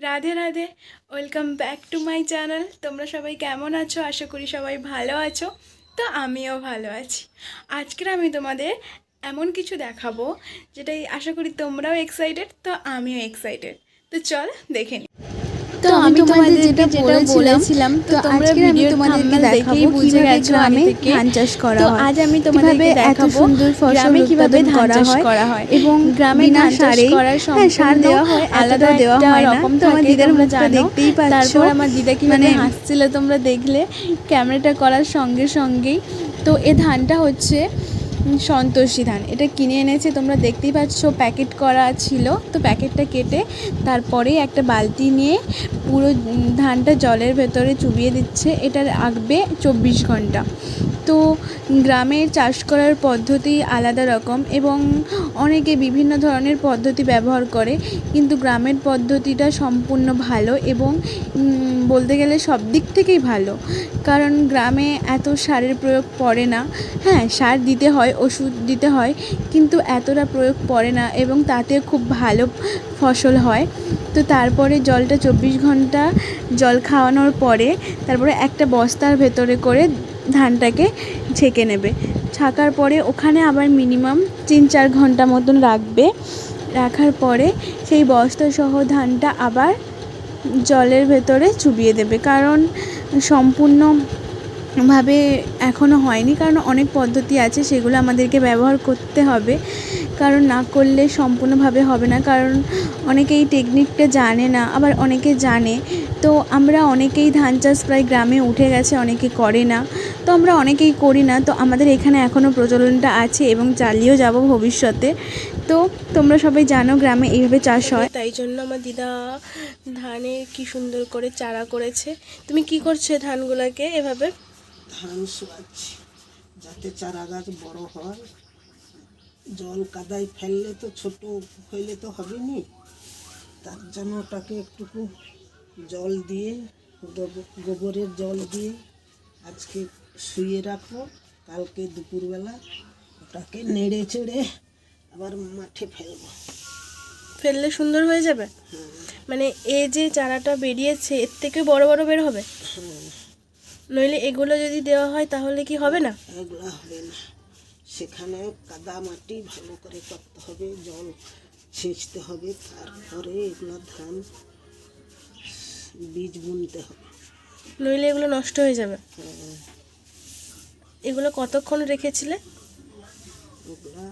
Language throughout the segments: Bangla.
Radhe Radhe, welcome back to my channel. তোমরা সবাই কেমন আছো? আশা করি সবাই ভালো আছো। তো আমিও ভালো আছি। আজকের আমি তোমাদের এমন কিছু দেখাবো যেটাই আশা করি তোমরাও এক্সাইটেড, তো আমিও এক্সাইটেড। তো চল দেখে নিই। তো আমি তোমাদের যেটা বলেছিলাম তো তোমরা আজকে আমি ভিডিওর তোমাদেরকে থাম্বনেল দেখেই দেখাবো বুঝে কিভাবে গেছো গ্রামে আগে থেকে। ধান চাষ করা তো হয়। আজ আমি কিভাবে তোমাদেরকে এত দেখাবো সুন্দর ফসল গ্রামে কিভাবে উৎপাদন ধান চাষ করা হয় এবং গ্রামে বিনা ধান চাষ সারেই। করার হ্যাঁ, সার সম্পূর্ণ দেওয়া হয়, আলাদা এতটাও দেওয়া একটা হয় না। রকম তো আমার থাকে, দিদার তোমরা মুখটা জানো। দেখতেই পাচ্ছ। তারপর আমার দিদা কিভাবে মানে হাসছিল তোমরা দেখলে ক্যামেরাটা করার সঙ্গে সঙ্গেই। তো এ ধানটা হচ্ছে সন্তোষী ধান। এটা কিনে এনেছে, তোমরা দেখতেই পাচ্ছ প্যাকেট করা ছিল। তো প্যাকেটটা কেটে তারপরে একটা বালতি নিয়ে পুরো ধানটা জলের ভেতরে চুবিয়ে দিচ্ছে। এটা রাখবে 24 ঘন্টা। তো গ্রামে চাষ করার পদ্ধতি আলাদা রকম এবং অনেকে বিভিন্ন ধরনের পদ্ধতি ব্যবহার করে, কিন্তু গ্রামের পদ্ধতিটা সম্পূর্ণ ভালো এবং বলতে গেলে সব দিক থেকেই ভালো। কারণ গ্রামে এত সারের প্রয়োগ পড়ে না। হ্যাঁ, সার দিতে হয়, ওষুধ দিতে হয়, কিন্তু এতটা প্রয়োগ পড়ে না এবং তাতে খুব ভালো ফসল হয়। তো তারপরে জলটা 24 ঘন্টা জল খাওয়ানোর পরে তারপরে একটা বস্তার ভেতরে করে ধানটাকে ছেঁকে নেবে। ছাকার পরে ওখানে আবার মিনিমাম 3-4 ঘন্টা মতন রাখবে। রাখার পরে সেই বস্তাসহ ধানটা আবার জলের ভেতরে চুবিয়ে দেবে। কারণ সম্পূর্ণভাবে এখনও হয়নি, কারণ অনেক পদ্ধতি আছে, সেগুলো আমাদেরকে ব্যবহার করতে হবে। কারণ না করলে সম্পূর্ণভাবে হবে না। কারণ অনেকে এই টেকনিকটা জানে না, আবার অনেকে জানে। তো আমরা অনেকেই ধান চাষ প্রায় গ্রামে উঠে গেছে, অনেকে করে না। তো আমরা অনেকেই করি না। তো আমাদের এখানে এখনও প্রচলনটা আছে এবং চালিয়েও যাব ভবিষ্যতে। তো তোমরা সবাই জানো গ্রামে এইভাবে চাষ হয়। তাই জন্য আমার দিদা ধানের কি সুন্দর করে চারা করেছে। তুমি কি করছো ধানগুলোকে এভাবে? ধান শুকাচ্ছি যাতে চারা গাছ বড় হয়। জল কাদায় ফেললে তো ছোট হইলে তো হবে নি, তার জন্য ওটাকে একটুকু জল দিয়ে গোবরের জল দিয়ে আজকে শুয়ে রাখবো। কালকে দুপুরবেলা ওটাকে নেড়ে চেড়ে আবার মাঠে ফেলবো। ফেললে সুন্দর হয়ে যাবে। মানে এই যে চারাটা বেরিয়েছে এর থেকে বড় বড় বের হবে। নইলে এগুলো যদি দেওয়া হয় তাহলে কি হবে না? এগুলো হবে না, সেখানে কাদা মাটি ভালো করে করতে হবে, জল ছেঁচতে হবে, তারপরে এগুলো ধান বীজ বুনতে হবে। নইলে এগুলো নষ্ট হয়ে যাবে। এগুলো কতক্ষণ রেখেছিলে? ওগুলা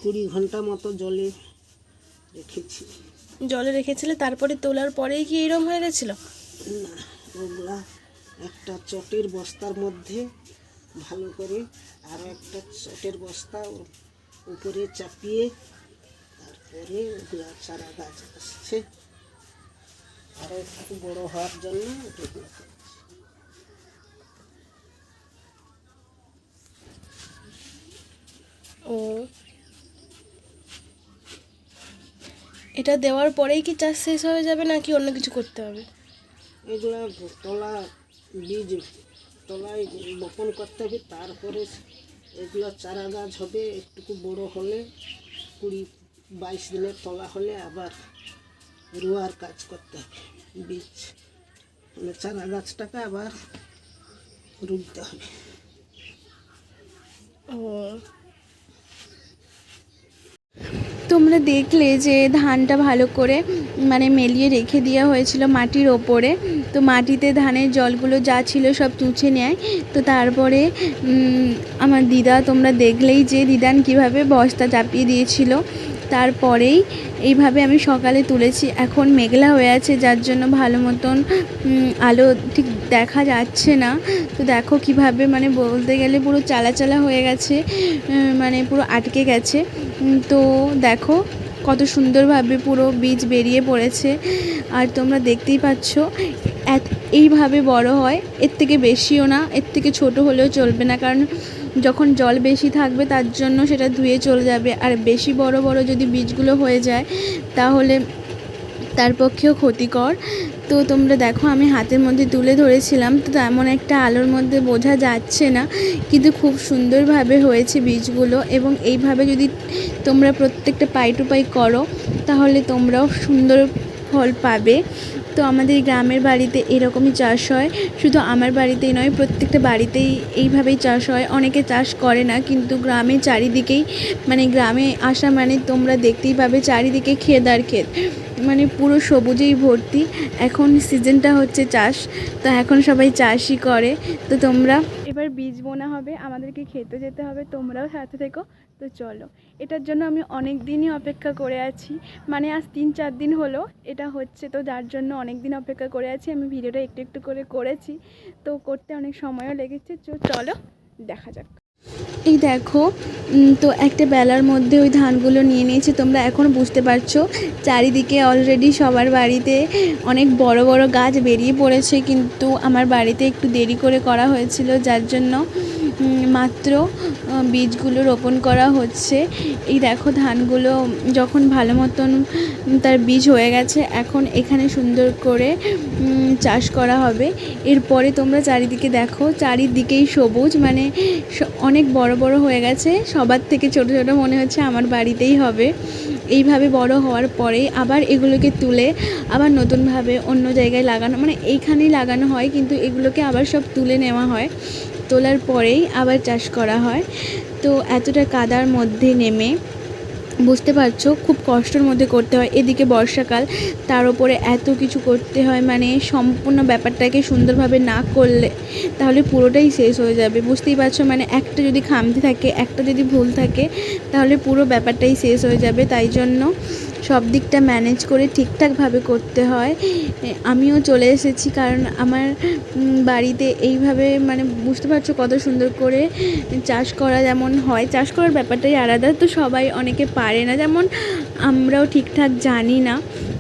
20 ঘন্টা মতো জলে রেখেছি। জলে রেখেছিলে, তারপরে তোলার পরেই কি এরম হয়ে গেছিল? না, ওগুলা একটা চটের বস্তার মধ্যে ভালো করে আর একটা চটের বস্তা উপরে চাপিয়ে তারপরে ওগুলা চারা গাছ আসছে আরও একটু বড় হওয়ার জন্য ওগুলো ও, এটা দেওয়ার পরেই কি চাষ শেষ হয়ে যাবে নাকি অন্য কিছু করতে হবে? এগুলা তলা বীজ তলায় বপন করতে হবে, তারপরে এগুলো চারা গাছ হবে। একটু বড় হলে 20-22 দিনের তলা হলে আবার রোয়ার কাজ করতে হবে। বীজ মানে চারা গাছটাকে আবার রুইতে হবে। ও, তোমরা দেখলে যে ধানটা ভালো করে মানে মেলিয়ে রেখে দেওয়া হয়েছিল মাটির ওপরে। তো মাটিতে ধানের জলগুলো যা ছিল সব চুষে নেয়। তো তারপরে আমার দিদা, তোমরা দেখলেই যে দিদান কিভাবে বস্তা চাপিয়ে দিয়েছিল। তারপরেই এইভাবে আমি সকালে তুলেছি। এখন মেঘলা হয়ে আছে, যার জন্য ভালো মতন আলো ঠিক দেখা যাচ্ছে না। তো দেখো কিভাবে মানে বলতে গেলে পুরো চালা চালা হয়ে গেছে, মানে পুরো আটকে গেছে। তো দেখো কত সুন্দরভাবে পুরো বীজ বেরিয়ে পড়েছে। আর তোমরা দেখতেই পাচ্ছ এইভাবে বড় হয়, এর থেকে বেশিও না, এর থেকে ছোট হলেও চলবে না। কারণ যখন জল বেশি থাকবে তার জন্য সেটা ধুয়ে চলে যাবে। আর বেশি বড় বড় যদি বীজগুলো হয়ে যায় তাহলে তার পক্ষেও ক্ষতিকর। তো তোমরা দেখো আমি হাতের মধ্যে তুলে ধরেছিলাম, তো তেমন একটা আলোর মধ্যে বোঝা যাচ্ছে না, কিন্তু খুব সুন্দরভাবে হয়েছে বীজগুলো। এবং এইভাবে যদি তোমরা প্রত্যেকটা পাই টু পাই করো তাহলে তোমরাও সুন্দর ফল পাবে। তো আমাদের গ্রামের বাড়িতে এরকমই চাষ হয়, শুধু আমার বাড়িতেই নয়, প্রত্যেকটা বাড়িতেই এইভাবেই চাষ হয়। অনেকে চাষ করে না, কিন্তু গ্রামে চারিদিকেই, মানে গ্রামে আসা মানে তোমরা দেখতেই পাবে চারিদিকে ক্ষেত আর ক্ষেত, মানে পুরো সবুজেই ভর্তি। এখন সিজনটা হচ্ছে চাষ, তো এখন সবাই চাষই করে। তো তোমরা এবার বীজ বোনা হবে, আমাদেরকে খেতে যেতে হবে, তোমরাও সাথে থেকো। তো চলো, এটার জন্য আমি অনেক দিনই অপেক্ষা করে আছি, মানে আজ 3-4 দিন হলো এটা হচ্ছে, তো যার জন্য অনেক দিন অপেক্ষা করে আছি। আমি ভিডিওটা একটু একটু করে করেছি, তো করতে অনেক সময়ও লেগেছে। চলো দেখা যাক। এই দেখো, তো একটা বেলার মধ্যে ওই ধানগুলো নিয়ে নিয়েছি। তোমরা এখন বুঝতে পারছো চারিদিকে অলরেডি সবার বাড়িতে অনেক বড় বড় গাছ বেরিয়ে পড়েছে, কিন্তু আমার বাড়িতে একটু দেরি করে করা হয়েছিল, যার জন্য মাত্র বীজগুলো রোপণ করা হচ্ছে। এই দেখো ধানগুলো যখন ভালো মতন তার বীজ হয়ে গেছে, এখন এখানে সুন্দর করে চাষ করা হবে। এরপরে তোমরা চারিদিকে দেখো, চারিদিকেই সবুজ, মানে অনেক বড় বড় হয়ে গেছে। সবার থেকে ছোট ছোট মনে হচ্ছে আমার বাড়িতেই হবে। এইভাবে বড় হওয়ার পরেই আবার এগুলোকে তুলে আবার নতুনভাবে অন্য জায়গায় লাগানো, মানে এইখানেই লাগানো হয়, কিন্তু এগুলোকে আবার সব তুলে নেওয়া হয়। তোলার পরেই আবার চাষ করা হয়। তো এতটা কাদার মধ্যে নেমে বুঝতে পারছো খুব কষ্টের মধ্যে করতে হয়। এদিকে বর্ষাকাল, তার উপরে এত কিছু করতে হয়, মানে সম্পূর্ণ ব্যাপারটাকে সুন্দরভাবে না করলে তাহলে পুরোটাই শেষ হয়ে যাবে। বুঝতেই পারছো, মানে একটা যদি খামতি থাকে, একটা যদি ভুল থাকে, তাহলে পুরো ব্যাপারটাই শেষ হয়ে যাবে। তাই জন্য সব দিকটা ম্যানেজ করে ঠিকঠাকভাবে করতে হয়। আমিও চলে এসেছি, কারণ আমার বাড়িতে এইভাবে, মানে বুঝতে পারছো কত সুন্দর করে চাষ করা যেমন হয়, চাষ করার ব্যাপারটাই আলাদা। তো সবাই অনেকে পারে না, যেমন আমরাও ঠিকঠাক জানি না,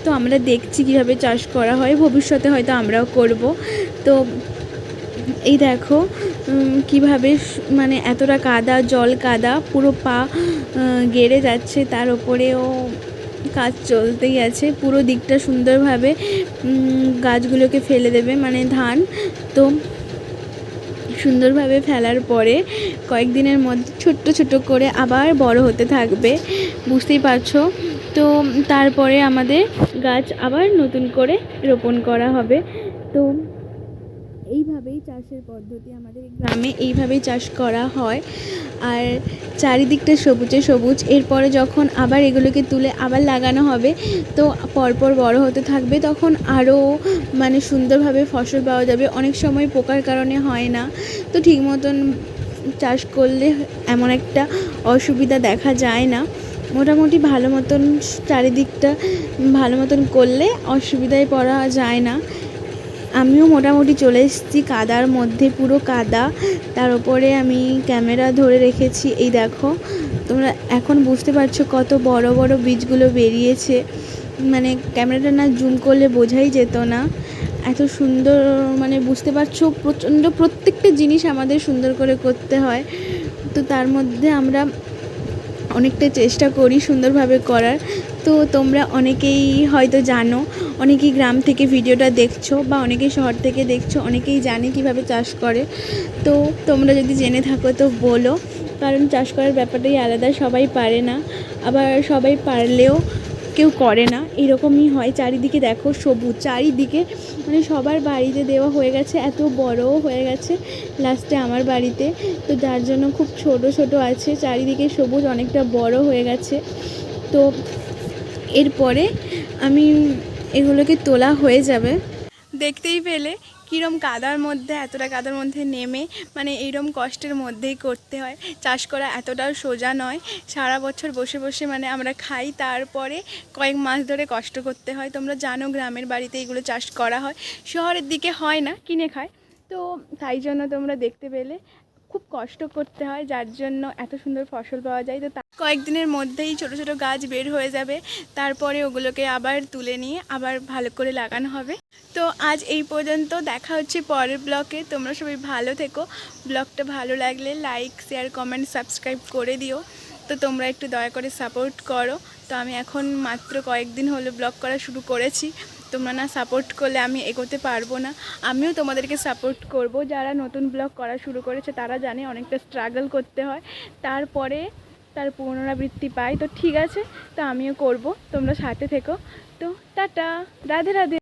তো আমরা দেখছি কীভাবে চাষ করা হয়, ভবিষ্যতে হয়তো আমরাও করব। তো এই দেখো কিভাবে, মানে এতটা কাদা, জল কাদা, পুরো পা গেড়ে যাচ্ছে, তার ওপরেও কাজ চলতেই আছে। পুরো দিকটা সুন্দরভাবে গাছগুলোকে ফেলে দেবে, মানে ধান। তো সুন্দরভাবে ফেলার পরে কয়েকদিনের মধ্যে ছোট্ট ছোট করে আবার বড় হতে থাকবে, বুঝতেই পারছো। তো তারপরে আমাদের গাছ আবার নতুন করে রোপণ করা হবে। তো এইভাবেই চাষের পদ্ধতি, আমাদের গ্রামে এইভাবেই চাষ করা হয়। আর চারিদিকটা সবুজে সবুজ। এরপরে যখন আবার এগুলোকে তুলে আবার লাগানো হবে, তো পরপর বড় হতে থাকবে, তখন আরও মানে সুন্দরভাবে ফসল পাওয়া যাবে। অনেক সময় পোকার কারণে হয় না, তো ঠিক মতন চাষ করলে এমন একটা অসুবিধা দেখা যায় না। মোটামুটি ভালো মতন চারিদিকটা ভালো মতন করলে অসুবিধায় পড়া যায় না। আমিও মোটামুটি চলে এসেছি কাদার মধ্যে, পুরো কাদা, তার উপরে আমি ক্যামেরা ধরে রেখেছি। এই দেখো, তোমরা এখন বুঝতে পারছো কত বড় বড় বীজগুলো বেরিয়েছে, মানে ক্যামেরাটা না জুম করলে বোঝাই যেত না, এত সুন্দর, মানে বুঝতে পারছো প্রচণ্ড প্রত্যেকটা জিনিস আমাদের সুন্দর করে করতে হয়। তো তার মধ্যে আমরা অনেকটা চেষ্টা করি সুন্দরভাবে করার। তো তোমরা অনেকেই হয়তো জানো, অনেকেই গ্রাম থেকে ভিডিওটা দেখছো, বা অনেকেই শহর থেকে দেখছো, অনেকেই জানে কিভাবে চাষ করে। তো তোমরা যদি জেনে থাকো তো বলো, কারণ চাষ করার ব্যাপারটাই আলাদা, সবাই পারে না, আবার সবাই পারলেও কেউ করে না, এরকমই হয়। চারিদিকে দেখো সবুজ, চারিদিকে, মানে সবার বাড়িতে দেওয়া হয়ে গেছে, এত বড়ও হয়ে গেছে লাস্টে আমার বাড়িতে। তো যার জন্য খুব ছোট ছোট আছে, চারিদিকে সবুজ, অনেকটা বড় হয়ে গেছে। তো এরপরে আমি এগুলোকে তোলা হয়ে যাবে। দেখতেই পেলে কীরম কাদার মধ্যে, এতটা কাদার মধ্যে নেমে, মানে এইরকম কষ্টের মধ্যেই করতে হয়। চাষ করা এতটাও সোজা নয়, সারা বছর বসে বসে মানে আমরা খাই, তারপরে কয়েক মাস ধরে কষ্ট করতে হয়। তোমরা জানো গ্রামের বাড়িতে এগুলো চাষ করা হয়, শহরের দিকে হয় না, কিনে খায়। তো তাই জন্য তোমরা দেখতে পেলে খুব কষ্ট করতে হয়, যার জন্য এত সুন্দর ফসল পাওয়া যায়। তো কয়েকদিনের মধ্যেই ছোট ছোট গাছ বের হয়ে যাবে, তারপরে ওগুলোকে আবার তুলে নিয়ে আবার ভালো করে লাগানো হবে। তো আজ এই পর্যন্ত, দেখা হচ্ছে পরের ব্লগে। তোমরা সবাই ভালো থেকো। ব্লগটা ভালো লাগলে লাইক, শেয়ার, কমেন্ট, সাবস্ক্রাইব করে দিও। তো তোমরা একটু দয়া করে সাপোর্ট করো। তো আমি এখন মাত্র কয়েকদিন হলো ব্লগ করা শুরু করেছি, তোমরা না সাপোর্ট করলে আমি এগোতে পারবো না। আমিও তোমাদেরকে সাপোর্ট করব। যারা নতুন ব্লগ করা শুরু করেছে তারা জানে অনেকটা স্ট্রাগল করতে হয়, তারপরে তার পুনরাবৃত্তি পায়। তো ঠিক আছে, তো আমিও করব, তোমরা সাথে থেকো। তো টাটা, রাধে রাধে।